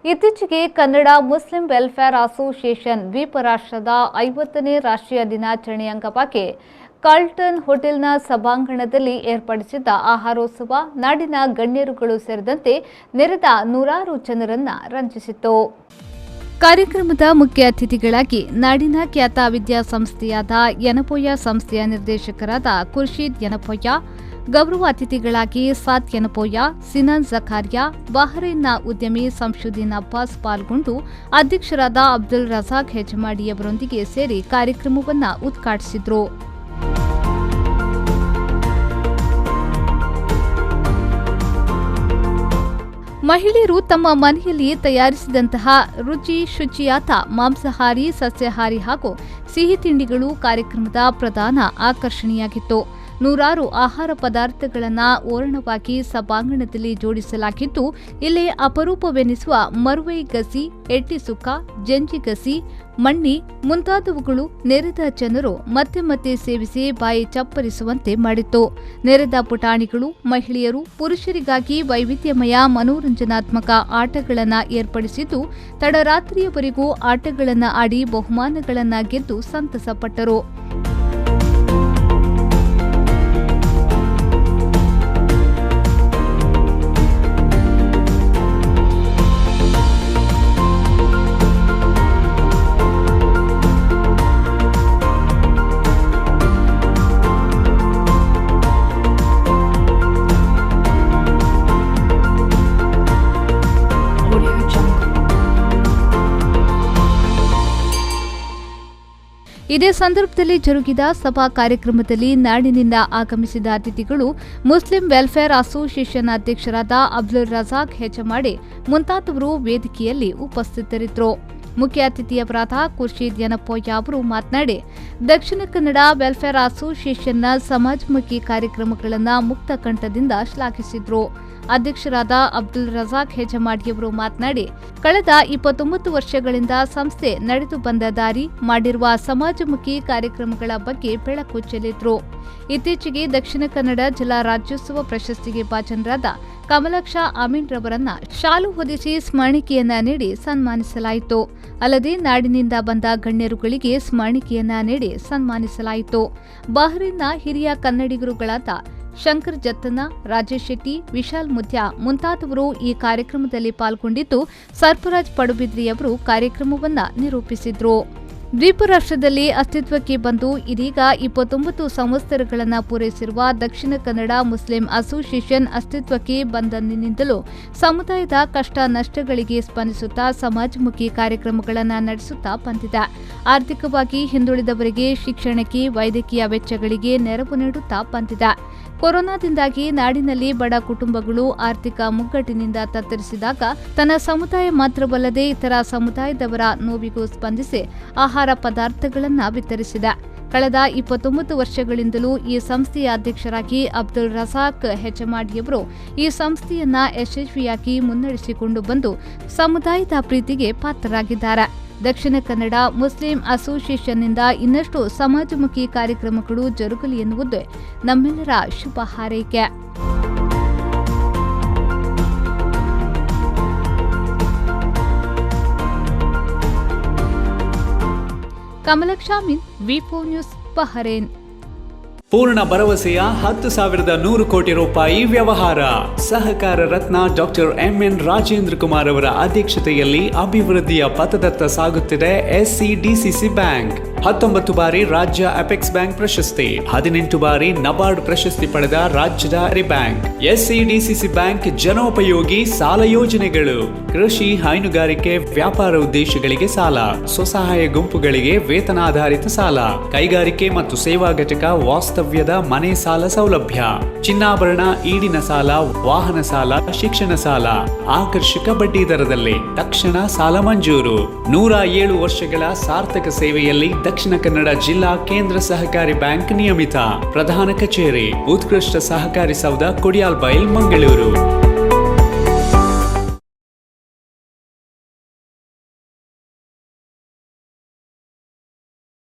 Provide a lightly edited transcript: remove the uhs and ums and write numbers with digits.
ಇತ್ತೀಚೆಗೆ Kannada Muslim welfare association ದ್ವೀಪ ರಾಷ್ಟ್ರದ 50ನೇ ರಾಷ್ಟ್ರೀಯ ದಿನಾಚರಣೆ ಅಂಗವಾಗಿ ಕಾರ್ಲ್ಟನ್ ಹೋಟೆಲ್ನ ಸಭಾಂಗಣದಲ್ಲಿ ಏರ್ಪಡಿಸಿದ್ದ ಆಹಾರೋತ್ಸವ ನಾಡಿನ ಗಣ್ಯರುಗಳು ಸೇರಿದಂತೆ ನೆರೆದ ನೂರಾರು ಜನರನ್ನು ರಂಜಿಸಿತು. ಕಾರ್ಯಕ್ರಮದ ಮುಖ್ಯ ಅತಿಥಿಗಳಾಗಿ ನಾಡಿನ ಖ್ಯಾತ ವಿದ್ಯಾಸಂಸ್ಥೆಯಾದ ಯನಪೋಯ ಸಂಸ್ಥೆಯ ನಿರ್ದೇಶಕರಾದ ಖುರ್ಷೀದ್ ಯನಪೋಯ, ಗೌರವ ಅತಿಥಿಗಳಾಗಿ ಸಾದ್ ಯನಪೋಯ, ಸಿನಾನ್ ಜಕಾರಿಯಾ, ಬಹ್ರೈನ್ನ ಉದ್ಯಮಿ ಸಂಶುದ್ದೀನ್ ಅಬ್ಬಾಸ್ ಪಾಲ್ಗೊಂಡು ಅಧ್ಯಕ್ಷರಾದ ಅಬ್ದುಲ್ ರಜಾಕ್ ಹೆಜಮಾಡಿಯವರೊಂದಿಗೆ ಸೇರಿ ಕಾರ್ಯಕ್ರಮವನ್ನು ಉದ್ಘಾಟಿಸಿದರು. ಮಹಿಳೆಯರು ತಮ್ಮ ಮನೆಯಲ್ಲಿ ತಯಾರಿಸಿದಂತಹ ಶುಚಿಯಾದ ಮಾಂಸಾಹಾರಿ, ಸಸ್ಯಾಹಾರಿ ಹಾಗೂ ಸಿಹಿ ತಿಂಡಿಗಳು ಕಾರ್ಯಕ್ರಮದ ಪ್ರಧಾನ ಆಕರ್ಷಣೆಯಾಗಿತ್ತು. ನೂರಾರು ಆಹಾರ ಪದಾರ್ಥಗಳನ್ನು ಓರಣವಾಗಿ ಸಭಾಂಗಣದಲ್ಲಿ ಜೋಡಿಸಲಾಗಿದ್ದು, ಇಲ್ಲಿ ಅಪರೂಪವೆನಿಸುವ ಮರುವೈ ಗಸಿ, ಎಟ್ಟಿಸುಕ್ಕ, ಜಂಜಿಗಸಿ, ಮಣ್ಣಿ ಮುಂತಾದವುಗಳು ನೆರೆದ ಜನರು ಮತ್ತೆ ಮತ್ತೆ ಸೇವಿಸಿ ಬಾಯಿ ಚಪ್ಪರಿಸುವಂತೆ ಮಾಡಿತ್ತು. ನೆರೆದ ಪುಟಾಣಿಗಳು, ಮಹಿಳೆಯರು, ಪುರುಷರಿಗಾಗಿ ವೈವಿಧ್ಯಮಯ ಮನೋರಂಜನಾತ್ಮಕ ಆಟಗಳನ್ನು ಏರ್ಪಡಿಸಿದ್ದು, ತಡರಾತ್ರಿಯವರೆಗೂ ಆಟಗಳನ್ನು ಆಡಿ ಬಹುಮಾನಗಳನ್ನು ಗೆದ್ದು ಸಂತಸಪಟ್ಟರು. ಇದೇ ಸಂದರ್ಭದಲ್ಲಿ ಜರುಗಿದ ಸಭಾ ಕಾರ್ಯಕ್ರಮದಲ್ಲಿ ನಾಡಿನಿಂದ ಆಗಮಿಸಿದ ಅತಿಥಿಗಳು ಮುಸ್ಲಿಂ ವೆಲ್ಫೇರ್ ಅಸೋಸಿಯೇಷನ್ ಅಧ್ಯಕ್ಷರಾದ ಅಬ್ದುಲ್ ರಜಾಕ್ ಹೆಜಮಾಡಿ ಮುಂತಾದವರು ವೇದಿಕೆಯಲ್ಲಿ ಉಪಸ್ಥಿತರಿದ್ದರು. ಮುಖ್ಯ ಅತಿಥಿಯವರಾದ ಖುರ್ಷೀದ್ ಯನಪೋಯ ಅವರು ಮಾತನಾಡಿ, ದಕ್ಷಿಣ ಕನ್ನಡ ವೆಲ್ಫೇರ್ ಅಸೋಸಿಯೇಷನ್ನ ಸಮಾಜಮುಖಿ ಕಾರ್ಯಕ್ರಮಗಳನ್ನು ಮುಕ್ತ ಕಂಠದಿಂದ ಶ್ಲಾಘಿಸಿದರು. ಅಧ್ಯಕ್ಷರಾದ ಅಬ್ದುಲ್ ರಜಾಕ್ ಹೆಜಮಾಡಿಯವರು ಮಾತನಾಡಿ, ಕಳೆದ 29 ವರ್ಷಗಳಿಂದ ಸಂಸ್ಥೆ ನಡೆದು ಬಂದ ದಾರಿ, ಮಾಡಿರುವ ಸಮಾಜಮುಖಿ ಕಾರ್ಯಕ್ರಮಗಳ ಬಗ್ಗೆ ಬೆಳಕು ಚೆಲ್ಲಿದ್ರು. ಇತ್ತೀಚೆಗೆ ದಕ್ಷಿಣ ಕನ್ನಡ ಜಿಲ್ಲಾ ರಾಜ್ಯೋತ್ಸವ ಪ್ರಶಸ್ತಿಗೆ ಭಾಜನರಾದ ಕಮಲಾಕ್ಷ ಅಮೀನ್ ರವರನ್ನ ಶಾಲು ಹೊದಿಸಿ ಸ್ಮರಣಿಕೆಯನ್ನ ನೀಡಿ ಸನ್ಮಾನಿಸಲಾಯಿತು. ಅಲ್ಲದೆ ನಾಡಿನಿಂದ ಬಂದ ಗಣ್ಯರುಗಳಿಗೆ ಸ್ಮರಣಿಕೆಯನ್ನ ನೀಡಿ ಸನ್ಮಾನಿಸಲಾಯಿತು. ಬಹ್ರೈನ್ನ ಹಿರಿಯ ಕನ್ನಡಿಗರುಗಳಾದ ಶಂಕರ್ ಜತ್ತನ, ರಾಜೇಶ್ ಶೆಟ್ಟಿ, ವಿಶಾಲ್ ಮುದ್ಯಾ ಮುಂತಾದವರು ಈ ಕಾರ್ಯಕ್ರಮದಲ್ಲಿ ಪಾಲ್ಗೊಂಡಿದ್ದು, ಸರ್ಫರಾಜ್ ಪಡುಬಿದ್ರಿಯವರು ಕಾರ್ಯಕ್ರಮವನ್ನು ನಿರೂಪಿಸಿದ್ರು. ದ್ವೀಪ ರಾಷ್ಟ್ರದಲ್ಲಿ ಅಸ್ತಿತ್ವಕ್ಕೆ ಬಂದು ಇದೀಗ 29 ಸಂವತ್ಸರಗಳನ್ನು ಪೂರೈಸಿರುವ ದಕ್ಷಿಣ ಕನ್ನಡ ಮುಸ್ಲಿಂ ಅಸೋಸಿಯೇಷನ್ ಅಸ್ತಿತ್ವಕ್ಕೆ ಬಂದಂದಿನಿಂದಲೂ ಸಮುದಾಯದ ಕಷ್ಟ ನಷ್ಟಗಳಿಗೆ ಸ್ಪಂದಿಸುತ್ತಾ ಸಮಾಜಮುಖಿ ಕಾರ್ಯಕ್ರಮಗಳನ್ನು ನಡೆಸುತ್ತಾ ಬಂದಿದೆ. ಆರ್ಥಿಕವಾಗಿ ಹಿಂದುಳಿದವರಿಗೆ ಶಿಕ್ಷಣಕ್ಕೆ, ವೈದ್ಯಕೀಯ ವೆಚ್ಚಗಳಿಗೆ ನೆರವು ನೀಡುತ್ತಾ ಬಂದಿದೆ. ಕೊರೋನಾದಿಂದಾಗಿ ನಾಡಿನಲ್ಲಿ ಬಡ ಕುಟುಂಬಗಳು ಆರ್ಥಿಕ ಮುಗ್ಗಟ್ಟಿನಿಂದ ತತ್ತರಿಸಿದಾಗ ತನ್ನ ಸಮುದಾಯ ಮಾತ್ರವಲ್ಲದೆ ಇತರ ಸಮುದಾಯದವರ ನೋವಿಗೂ ಸ್ಪಂದಿಸಿ ಆಹಾರ ಪದಾರ್ಥಗಳನ್ನು ವಿತರಿಸಿದೆ. ಕಳೆದ 29 ವರ್ಷಗಳಿಂದಲೂ ಈ ಸಂಸ್ಥೆಯ ಅಧ್ಯಕ್ಷರಾಗಿ ಅಬ್ದುಲ್ ರಜಾಕ್ ಹೆಜಮಾಡಿಯವರು ಈ ಸಂಸ್ಥೆಯನ್ನ ಯಶಸ್ವಿಯಾಗಿ ಮುನ್ನಡೆಸಿಕೊಂಡು ಬಂದು ಸಮುದಾಯದ ಪ್ರೀತಿಗೆ ಪಾತ್ರರಾಗಿದ್ದಾರೆ. ದಕ್ಷಿಣ ಕನ್ನಡ ಮುಸ್ಲಿಂ ಅಸೋಸಿಯೇಷನ್ನಿಂದ ಇನ್ನಷ್ಟು ಸಮಾಜಮುಖಿ ಕಾರ್ಯಕ್ರಮಗಳು ಜರುಗಲಿ ಎನ್ನುವುದು ನಮ್ಮೆಲ್ಲರ ಶುಭ ಹಾರೈಕೆ. ಕಮಲಾಕ್ಷ ಅಮೀನ್, ವಿ4 ನ್ಯೂಸ್, ಬಹ್ರೈನ್. ಪೂರ್ಣ ಭರವಸೆಯ 10,100 ಕೋಟಿ ರೂಪಾಯಿ ವ್ಯವಹಾರ. ಸಹಕಾರ ರತ್ನ ಡಾಕ್ಟರ್ ಎಂಎನ್ ರಾಜೇಂದ್ರ ಕುಮಾರ್ ಅವರ ಅಧ್ಯಕ್ಷತೆಯಲ್ಲಿ ಅಭಿವೃದ್ಧಿಯ ಪಥದತ್ತ ಸಾಗುತ್ತಿದೆ ಎಸ್ಸಿಡಿಸಿಸಿ ಬ್ಯಾಂಕ್. 19 ಬಾರಿ ರಾಜ್ಯ ಅಪೆಕ್ಸ್ ಬ್ಯಾಂಕ್ ಪ್ರಶಸ್ತಿ, 18 ಬಾರಿ ನಬಾರ್ಡ್ ಪ್ರಶಸ್ತಿ ಪಡೆದ ರಾಜ್ಯದ ಬ್ಯಾಂಕ್. ಎಸ್ಸಿಡಿಸಿಸಿ ಬ್ಯಾಂಕ್ ಜನೋಪಯೋಗಿ ಸಾಲ ಯೋಜನೆಗಳು, ಕೃಷಿ, ಹೈನುಗಾರಿಕೆ, ವ್ಯಾಪಾರ ಉದ್ದೇಶಗಳಿಗೆ ಸಾಲ, ಸ್ವಸಹಾಯ ಗುಂಪುಗಳಿಗೆ ವೇತನಾಧಾರಿತ ಸಾಲ, ಕೈಗಾರಿಕೆ ಮತ್ತು ಸೇವಾ ಘಟಕ ವಾಸ್ತವ್ಯದ ಮನೆ ಸಾಲ ಸೌಲಭ್ಯ, ಚಿನ್ನಾಭರಣ, ಈಡಿನ ಸಾಲ, ವಾಹನ ಸಾಲ, ಶಿಕ್ಷಣ ಸಾಲ, ಆಕರ್ಷಕ ಬಡ್ಡಿ ದರದಲ್ಲಿ ತಕ್ಷಣ ಸಾಲ ಮಂಜೂರು. 107 ವರ್ಷಗಳ ಸಾರ್ಥಕ ಸೇವೆಯಲ್ಲಿ ದಕ್ಷಿಣ ಕನ್ನಡ ಜಿಲ್ಲಾ ಕೇಂದ್ರ ಸಹಕಾರಿ ಬ್ಯಾಂಕ್ ನಿಯಮಿತ. ಪ್ರಧಾನ ಕಚೇರಿ, ಉತ್ಕೃಷ್ಟ ಸಹಕಾರಿ ಸೌಧ, ಕೊಡಿಯಾಲ್ ಬೈಲ್, ಮಂಗಳೂರು.